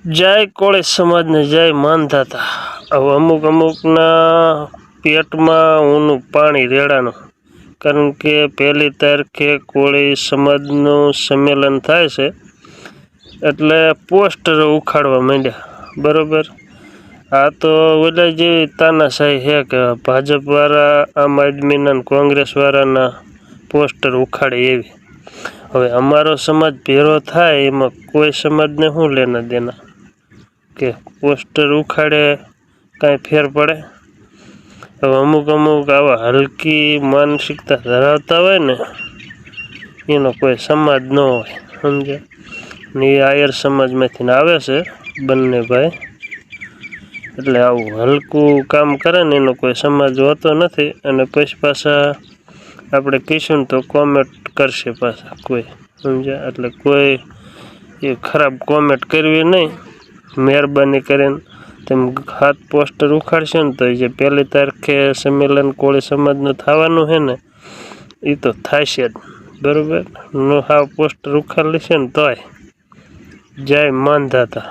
જય કોળી સમાજને જય માનધાતા। હવે અમુકના પેટમાં ઊનું પાણી રેડાનું, કારણ કે 1 તારીખે કોળી સમાજનું સંમેલન થાય છે એટલે પોસ્ટર ઉખાડવા માંડ્યા, બરોબર। આ તો ઓલા જેવી તાનાશાહી છે કે ભાજપવાળા આમ આદમીના કોંગ્રેસવાળાના પોસ્ટર ઉખાડે એવી। હવે અમારો સમાજ ભેરો થાય એમાં કોઈ સમાજને શું લેના દેના કે પોસ્ટર ઉખાડે કાંઈ ફેર પડે? હવે અમુક આવા હલકી માનસિકતા ધરાવતા હોય ને એનો કોઈ સમાજ ન હોય, સમજ્યા? ને એ આયર સમાજમાંથી આવે છે બંને ભાઈ, એટલે આવું હલકું કામ કરે ને એનો કોઈ સમાજ હોતો નથી। અને પછી પાછા આપણે કહીશું તો કોમેન્ટ કરશે પાછા કોઈ, સમજ્યા? એટલે કોઈ એ ખરાબ કોમેન્ટ કરવી નહીં। મહેરબાની કરીને તમે 7 પોસ્ટર ઉખાડશો ને તો જે 1 તારીખે સંમેલન કોળી સમાજનું થવાનું છે ને એ તો થશે જ, બરાબર। નો હાવ પોસ્ટર ઉખાડી લેશે ને તોય જય માનધાતા।